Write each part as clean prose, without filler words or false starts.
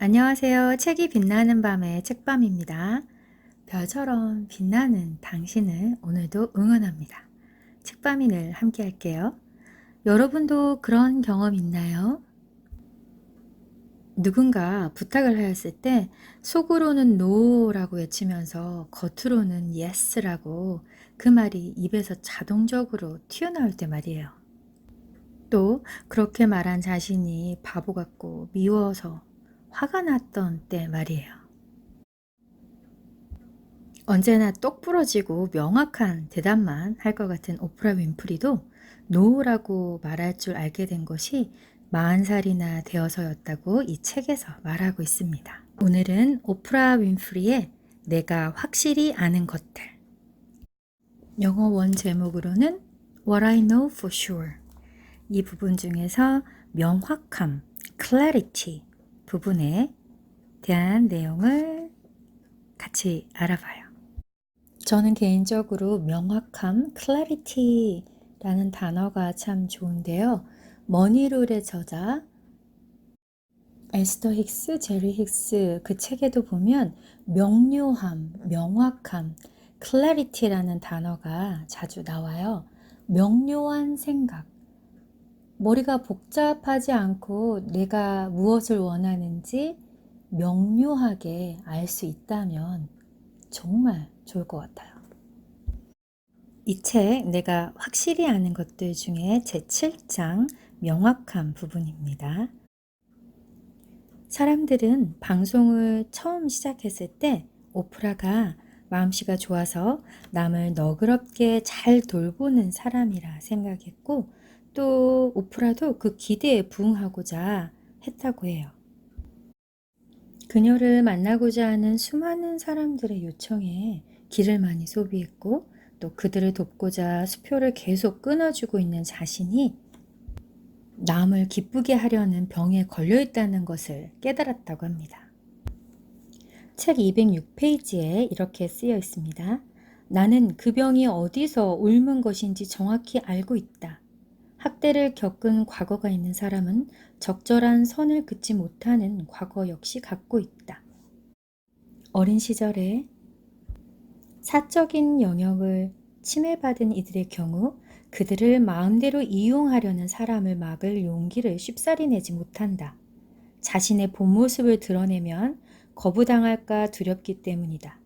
안녕하세요. 책이 빛나는 밤의 책밤입니다. 별처럼 빛나는 당신을 오늘도 응원합니다. 책밤이 늘 함께 할게요. 여러분도 그런 경험 있나요? 누군가 부탁을 하였을 때 속으로는 NO라고 외치면서 겉으로는 YES라고 그 말이 입에서 자동적으로 튀어나올 때 말이에요. 또 그렇게 말한 자신이 바보 같고 미워서 화가 났던 때 말이에요. 언제나 똑부러지고 명확한 대답만 할 것 같은 오프라 윈프리도 노라고 말할 줄 알게 된 것이 40살이나 되어서였다고 이 책에서 말하고 있습니다. 오늘은 오프라 윈프리의 내가 확실히 아는 것들. 영어 원 제목으로는 What I Know for Sure. 이 부분 중에서 명확함, clarity 부분에 대한 내용을 같이 알아봐요. 저는 개인적으로 명확함, clarity라는 단어가 참 좋은데요. 머니룰의 저자 에스더 힉스, 제리 힉스 그 책에도 보면 명료함, 명확함, clarity라는 단어가 자주 나와요. 명료한 생각, 머리가 복잡하지 않고 내가 무엇을 원하는지 명료하게 알 수 있다면 정말 좋을 것 같아요. 이 책 내가 확실히 아는 것들 중에 제7장 명확한 부분입니다. 사람들은 방송을 처음 시작했을 때 오프라가 마음씨가 좋아서 남을 너그럽게 잘 돌보는 사람이라 생각했고 또 오프라도 그 기대에 부응하고자 했다고 해요. 그녀를 만나고자 하는 수많은 사람들의 요청에 기를 많이 소비했고 또 그들을 돕고자 수표를 계속 끊어주고 있는 자신이 남을 기쁘게 하려는 병에 걸려 있다는 것을 깨달았다고 합니다. 책 206페이지에 이렇게 쓰여 있습니다. 나는 그 병이 어디서 옮은 것인지 정확히 알고 있다. 학대를 겪은 과거가 있는 사람은 적절한 선을 긋지 못하는 과거 역시 갖고 있다. 어린 시절에 사적인 영역을 침해받은 이들의 경우 그들을 마음대로 이용하려는 사람을 막을 용기를 쉽사리 내지 못한다. 자신의 본 모습을 드러내면 거부당할까 두렵기 때문이다.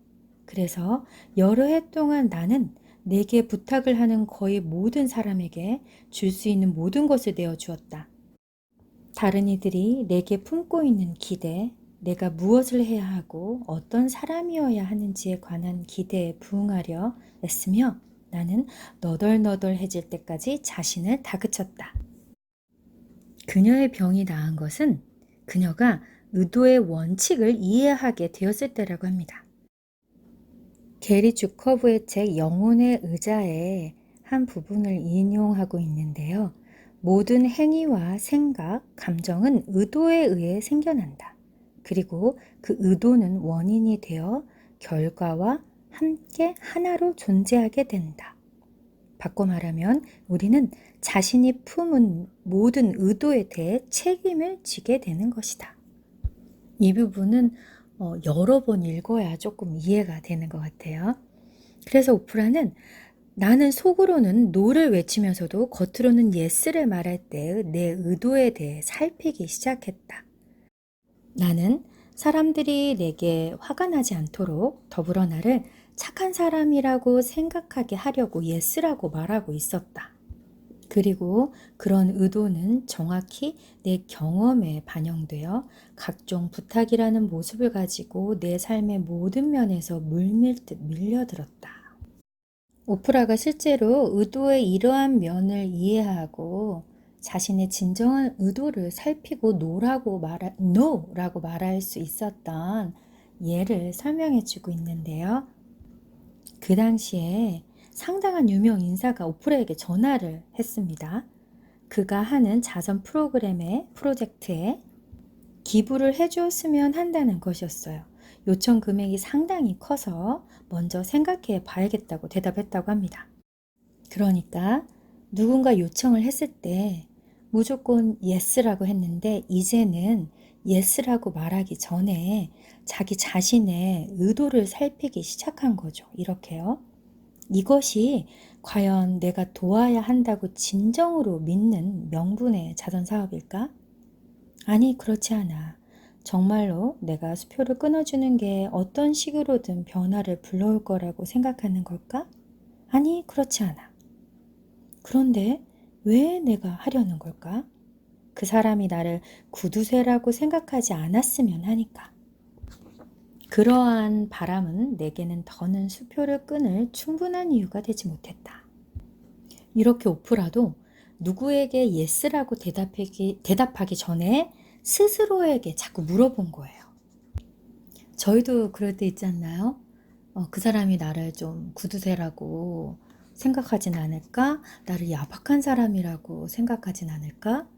그래서 여러 해 동안 나는 내게 부탁을 하는 거의 모든 사람에게 줄 수 있는 모든 것을 내어주었다. 다른 이들이 내게 품고 있는 기대, 내가 무엇을 해야 하고 어떤 사람이어야 하는지에 관한 기대에 부응하려 애쓰며 나는 너덜너덜해질 때까지 자신을 다그쳤다. 그녀의 병이 나은 것은 그녀가 의도의 원칙을 이해하게 되었을 때라고 합니다. 게리 주커브의 책 영혼의 의자의 한 부분을 인용하고 있는데요. 모든 행위와 생각, 감정은 의도에 의해 생겨난다. 그리고 그 의도는 원인이 되어 결과와 함께 하나로 존재하게 된다. 바꿔 말하면 우리는 자신이 품은 모든 의도에 대해 책임을 지게 되는 것이다. 이 부분은 여러 번 읽어야 조금 이해가 되는 것 같아요. 그래서 오프라는 나는 속으로는 노를 외치면서도 겉으로는 예스를 말할 때 내 의도에 대해 살피기 시작했다. 나는 사람들이 내게 화가 나지 않도록 더불어 나를 착한 사람이라고 생각하게 하려고 예스라고 말하고 있었다. 그리고 그런 의도는 정확히 내 경험에 반영되어 각종 부탁이라는 모습을 가지고 내 삶의 모든 면에서 물밀듯 밀려들었다. 오프라가 실제로 의도의 이러한 면을 이해하고 자신의 진정한 의도를 살피고 노라고 말할 수 있었던 예를 설명해 주고 있는데요. 그 당시에 상당한 유명 인사가 오프라에게 전화를 했습니다. 그가 하는 자선 프로젝트에 기부를 해주었으면 한다는 것이었어요. 요청 금액이 상당히 커서 먼저 생각해 봐야겠다고 대답했다고 합니다. 그러니까 누군가 요청을 했을 때 무조건 예스라고 했는데 이제는 예스라고 말하기 전에 자기 자신의 의도를 살피기 시작한 거죠. 이렇게요. 이것이 과연 내가 도와야 한다고 진정으로 믿는 명분의 자선 사업일까? 아니, 그렇지 않아. 정말로 내가 수표를 끊어주는 게 어떤 식으로든 변화를 불러올 거라고 생각하는 걸까? 아니, 그렇지 않아. 그런데 왜 내가 하려는 걸까? 그 사람이 나를 구두쇠라고 생각하지 않았으면 하니까. 그러한 바람은 내게는 더는 수표를 끊을 충분한 이유가 되지 못했다. 이렇게 오프라도 누구에게 예스라고 대답하기 전에 스스로에게 자꾸 물어본 거예요. 저희도 그럴 때 있지 않나요? 그 사람이 나를 좀 구두쇠라고 생각하진 않을까? 나를 야박한 사람이라고 생각하진 않을까?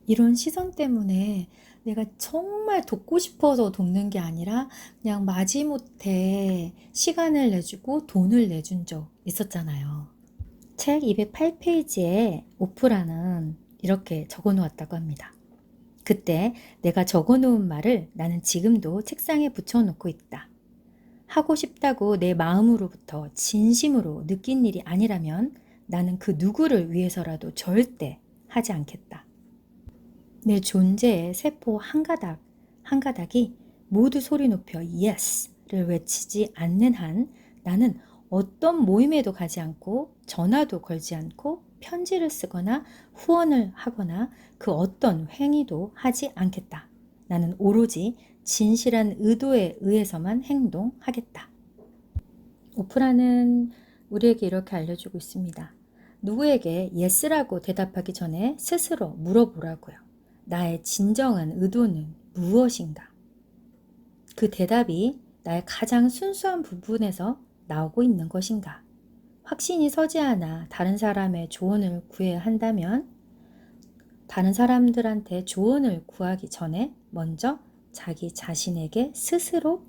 이런 시선 때문에 내가 정말 돕고 싶어서 돕는 게 아니라 그냥 마지못해 시간을 내주고 돈을 내준 적 있었잖아요. 책 208페이지에 오프라는 이렇게 적어 놓았다고 합니다. 그때 내가 적어 놓은 말을 나는 지금도 책상에 붙여 놓고 있다. 하고 싶다고 내 마음으로부터 진심으로 느낀 일이 아니라면 나는 그 누구를 위해서라도 절대 하지 않겠다. 내 존재의 세포 한 가닥, 한 가닥이 모두 소리 높여 yes를 외치지 않는 한 나는 어떤 모임에도 가지 않고 전화도 걸지 않고 편지를 쓰거나 후원을 하거나 그 어떤 행위도 하지 않겠다. 나는 오로지 진실한 의도에 의해서만 행동하겠다. 오프라는 우리에게 이렇게 알려주고 있습니다. 누구에게 yes라고 대답하기 전에 스스로 물어보라고요. 나의 진정한 의도는 무엇인가? 그 대답이 나의 가장 순수한 부분에서 나오고 있는 것인가? 확신이 서지 않아 다른 사람의 조언을 구해야 한다면 다른 사람들한테 조언을 구하기 전에 먼저 자기 자신에게 스스로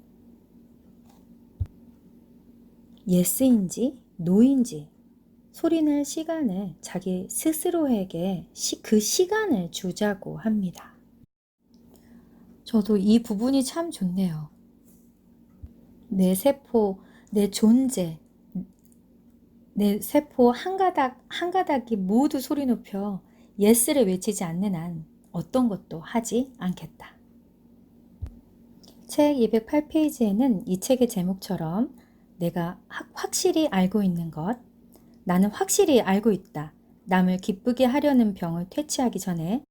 예스인지 노인지 소리낼 시간을 자기 스스로에게 그 시간을 주자고 합니다. 저도 이 부분이 참 좋네요. 내 세포, 내 존재, 내 세포 한 가닥 한 가닥이 모두 소리 높여 예스를 외치지 않는 한 어떤 것도 하지 않겠다. 책 208페이지에는 이 책의 제목처럼 내가 확실히 알고 있는 것, 나는 확실히 알고 있다. 남을 기쁘게 하려는 병을 퇴치하기 전에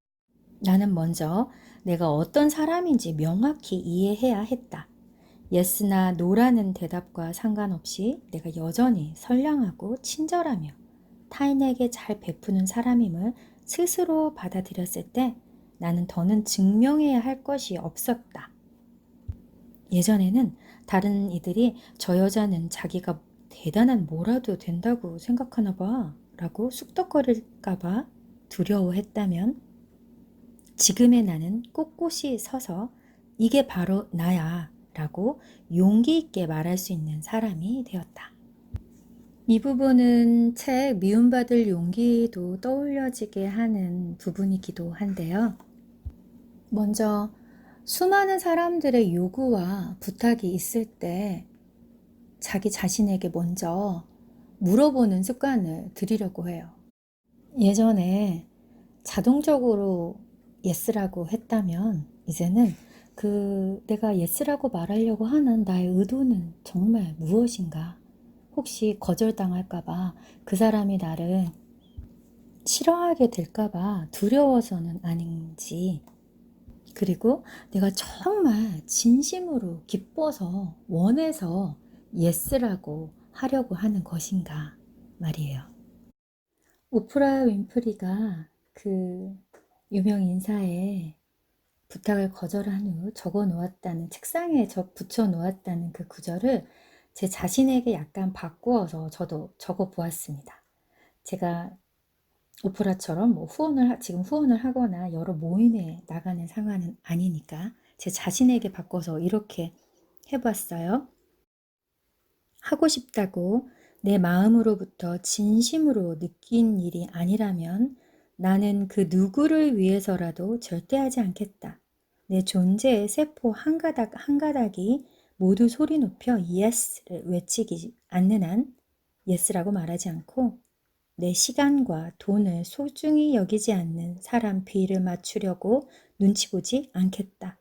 나는 먼저 내가 어떤 사람인지 명확히 이해해야 했다. 예스나 노라는 대답과 상관없이 내가 여전히 선량하고 친절하며 타인에게 잘 베푸는 사람임을 스스로 받아들였을 때 나는 더는 증명해야 할 것이 없었다. 예전에는 다른 이들이 저 여자는 자기가 대단한 뭐라도 된다고 생각하나 봐 라고 쑥덕거릴까 봐 두려워했다면 지금의 나는 꼿꼿이 서서 이게 바로 나야 라고 용기 있게 말할 수 있는 사람이 되었다. 이 부분은 책 미움받을 용기도 떠올려지게 하는 부분이기도 한데요. 먼저 수많은 사람들의 요구와 부탁이 있을 때 자기 자신에게 먼저 물어보는 습관을 들이려고 해요. 예전에 자동적으로 예스라고 했다면 이제는 내가 예스라고 말하려고 하는 나의 의도는 정말 무엇인가? 혹시 거절당할까봐 그 사람이 나를 싫어하게 될까봐 두려워서는 아닌지, 그리고 내가 정말 진심으로 기뻐서 원해서 예스라고 하려고 하는 것인가 말이에요. 오프라 윈프리가 그 유명 인사의 부탁을 거절한 후 적어 놓았다는 책상에 붙여 놓았다는 그 구절을 제 자신에게 약간 바꾸어서 저도 적어 보았습니다. 제가 오프라처럼 지금 후원을 하거나 여러 모임에 나가는 상황은 아니니까 제 자신에게 바꿔서 이렇게 해봤어요. 하고 싶다고 내 마음으로부터 진심으로 느낀 일이 아니라면 나는 그 누구를 위해서라도 절대 하지 않겠다. 내 존재의 세포 한 가닥 한 가닥이 모두 소리 높여 yes를 외치지 않는 한 yes라고 말하지 않고 내 시간과 돈을 소중히 여기지 않는 사람 비를 맞추려고 눈치 보지 않겠다.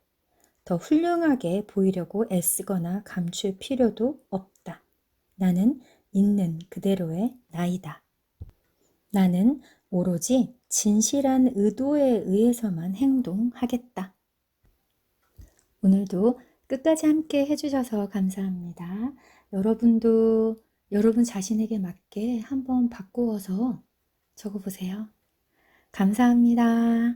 더 훌륭하게 보이려고 애쓰거나 감출 필요도 없다. 나는 있는 그대로의 나이다. 나는 오로지 진실한 의도에 의해서만 행동하겠다. 오늘도 끝까지 함께 해주셔서 감사합니다. 여러분도 여러분 자신에게 맞게 한번 바꾸어서 적어보세요. 감사합니다.